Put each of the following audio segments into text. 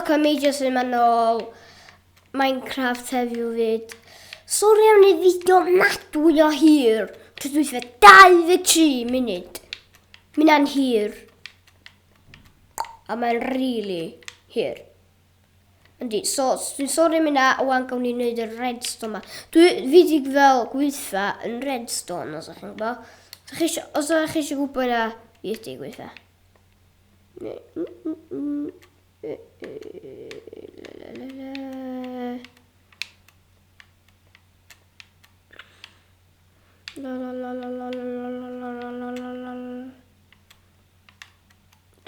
welcome me just yn manol Minecraft heddiw fyd. Sori am wneud fideo nadwy o hir. Trwy dwi 23 munud. Mi'n hir. A mae'n really hir. Yndi, so dwi'n sori am hynna, wan gawn ni wneud y redstone ma. Fi di fel gweithfa yn redstone, os ydych chi'n gwybod. Os ydych chi eisiau gwybod yna, fi ydi gweithfa.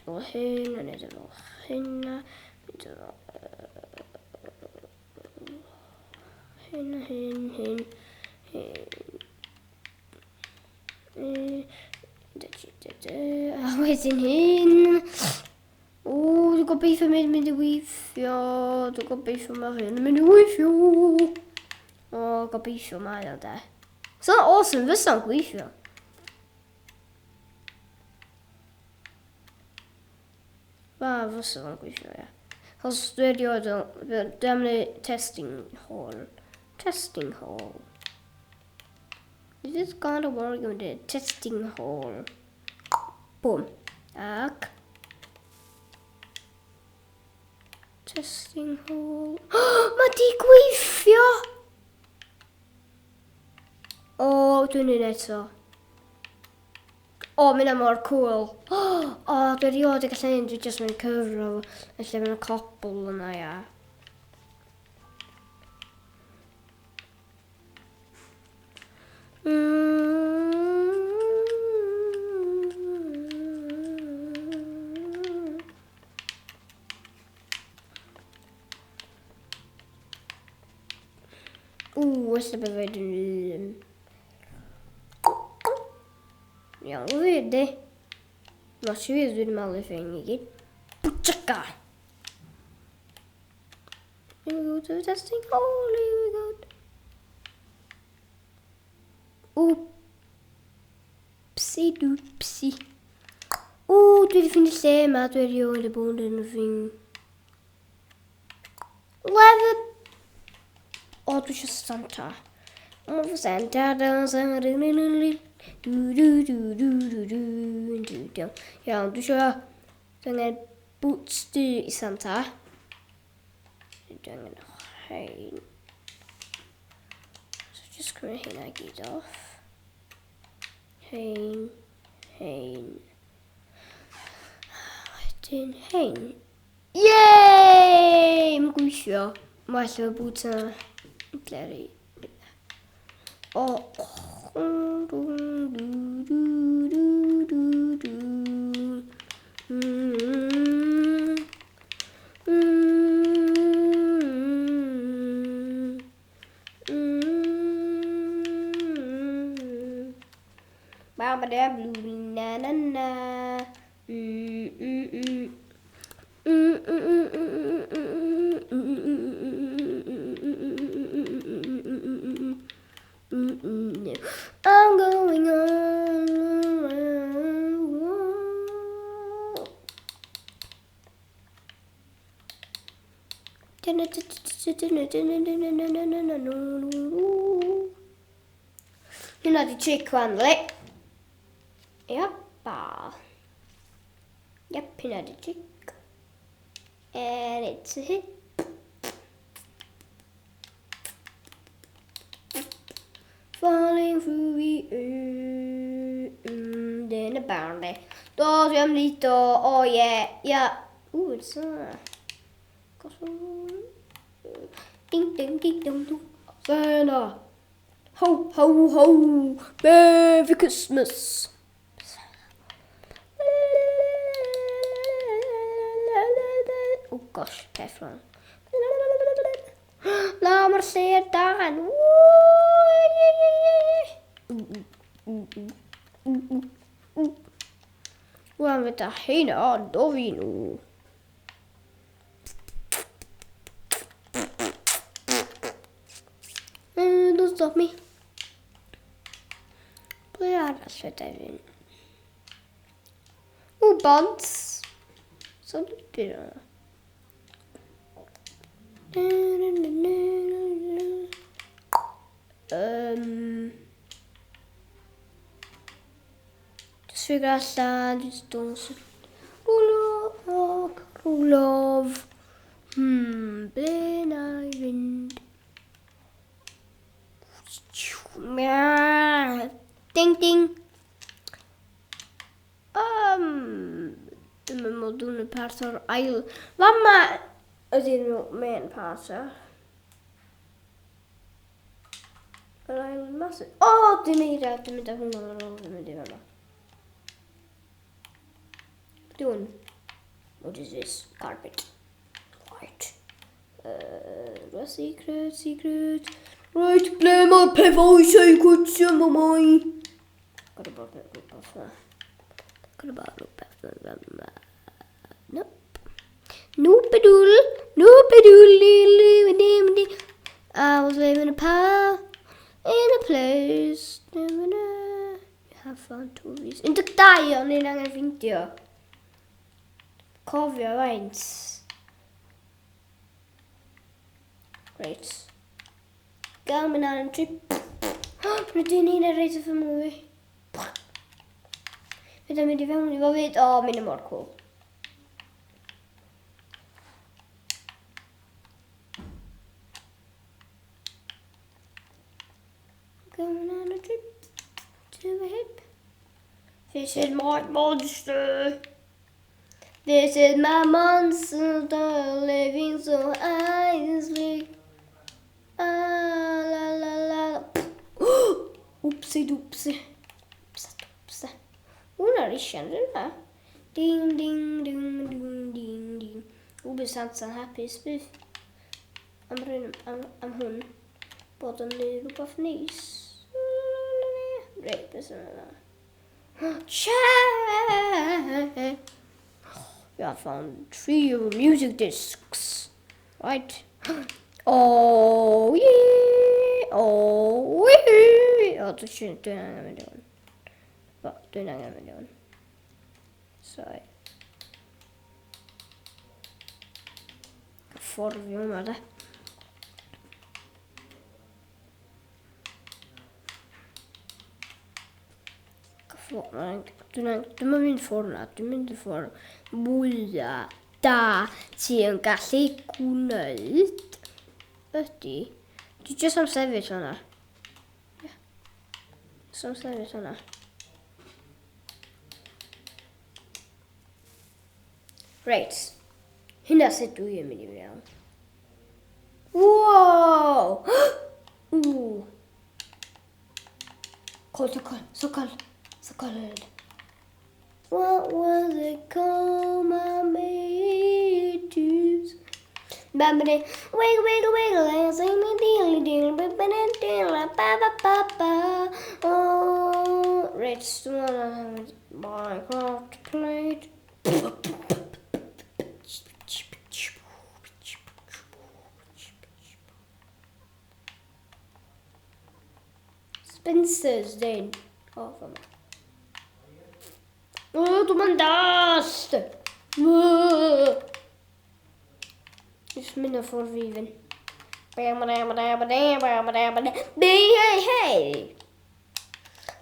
Dyl hyn, a nid efo hynna. Hyn. A wedyn hyn. O, dwi'n gobeithio mynd i weithio. Dwi'n gobeithio mae hyn yn mynd i weithio. O, gobeithio mae o de. So awesome, fysa'n gweithio. Fysa'n gweithio, ia. Os dwi'n mynd testing hall. Testing hall. Is this gonna work with the testing hall? Boom. Ac. Testing hall. Mae di gweithio! O, dwi'n un eto. O, mynd mor cool. O, dwi'n rioed i gallu un, dwi'n just mynd cyfro. Felly mynd y cobl yna, ia. Esta behöver du... Ja, vad är det? Vad ser du med alla fingrar? Puchaka! Here we go to the testing hall, here we go. Oopsie doopsie. Du finner se med att du gör det på den fin. Level. Du kör Santa. Och Santa dansar. Ja, du kör den här bootsty i Santa. Den här. So just gonna get off. Hein. Yay! Mae'n gweithio. Mae allan o bwta bleri. Mama da blue na na na. I'm going on. Hynna di chick vanlig. Jappa. Yep, hynna di chick. And it's a hit. Falling through the air. Then a bounty. Då jag lite. Oh yeah. Ja. It's ding ding ding dong dong. Santa. Ho ho ho. Merry Christmas. Oh gosh, careful. La mar lle dan. Wel, met de heen dovino. Don't stop me. Ble arall fydda fi'n? Bonds. So dwi'n Just figure out that it's those Rulov. Ble na vind. Ding ding. Dyma mod dwi'n y part o'r ail. Fama ydy'n nhw main part o. Yr ail massive. O, dim eira, dim mynd â hwnna ar ôl, dim mynd i fanna. Doing. What is this? Carpet. Right. Secret. Right, ble mae'r pethau eisiau gwtsio ma mai. Gotta bod rhywbeth fatha. Nope. Noopadoodle. I was living in a place. Have fun toys. Yn dy dau o'n un angen ffindio. Cofio faint. Reit. Gael mynd ar yn trip. Rydyn ni'n reid off y mwy. Fydda mynd i fewn i fo fyd. O, mynd y mor cool. Going on a trip to the hip. This is my monster. This is my monster living so nicely. La la la. Oopsie doopsie. Una rishan yna. Ding. Ubysant sa'n hapus bydd. Am hwn. Bod yn neud rhywbeth neis. Reit, beth yna. Yeah, I found 3 music discs. Right. Oh, yeah. Oh, dwi'n angen mynd i hwn. Dwi'n angen mynd i hwn. Sorry. Fforddio hwnna, de. Dwi'n mynd ffordd na, dwi'n mynd y ffordd mwyaf da ti'n gallu gwneud ydy. Dwi jyst am sefyll hwnna. Jyst am sefyll hwnna. Reit. Hynna sut dwi yn mynd i fewn. Wow! Sokal. What was it called, my mateys? Babbity, wiggle, and sing me deal, ba. Oh, Rich, Minecraft played. Spencer's then. Oh, for me. Oh, du man dast! Just mynd ffordd fi fynd. Hey!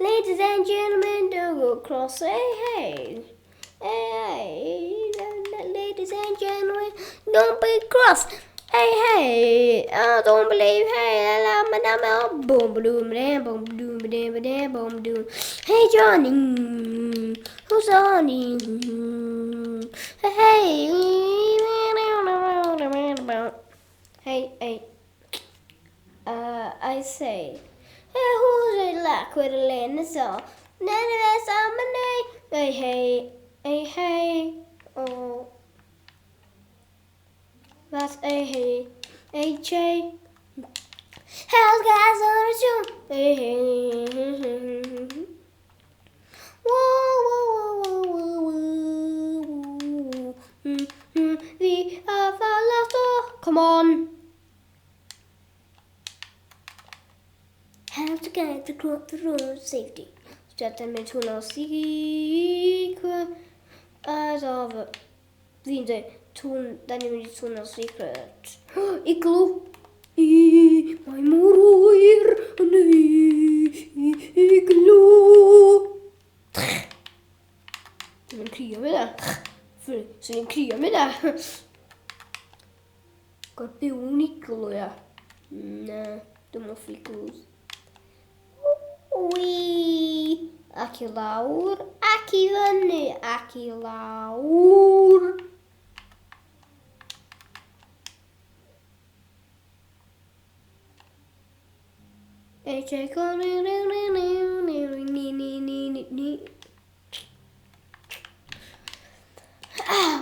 Ladies and gentlemen, don't go cross. Hey! Ladies and gentlemen, don't be cross. Hey! I don't believe. Hey! Boom, boom. Hey, Johnny! Who's on you? Hey! Hey! I say, hey, who's it like with a lane? So, none of us on my name. Hey! Oh. That's hey, J. Hell's guys on the show. Hey. Whoa. We have a lot. Come on. Have to get the road safety. Start them into no secret as of it. Fi'n dweud, da ni'n mynd i tŵn o secret. Iglw! Mae mor hwyr yn iglw! Dwi'n crio mi da. Dwi'n crio mi da. Gwyd byw yn iglw, ia. Na, dwi'n mwff iglws. Wi! Ac i lawr, ac i fyny, ac i lawr.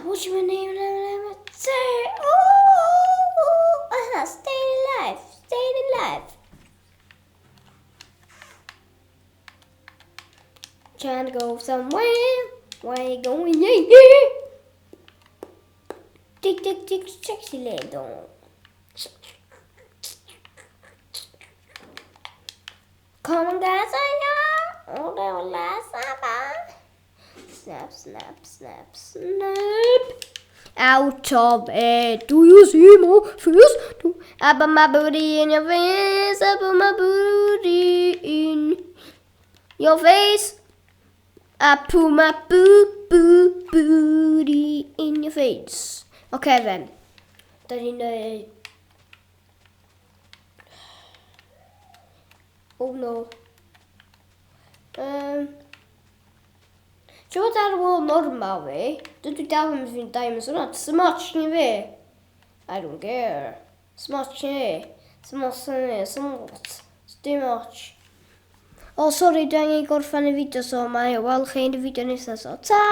What's your name? Staying alive. Trying to go somewhere. Where you going? Tick, tick, tick, sexy leg on. Come on, guys, oh, that was last summer. Snap, snap, snap, snap. Out of it. Do you see my face? I put my booty in your face. I put my booty in your face. I put my booty in your face. Okay then. Da ni'n neud... Oh no. Ti'n bod ar ôl normal fi? Dydw i dal yn fi'n diamonds hwnna. Smotch ni fi. I don't care. Smotch ni. Smotch ni. Smotch. Smotch. O, sori, dwi'n ei gorffan y fideo so mae. Wel, chi yn y fideo nesaf so. Ta!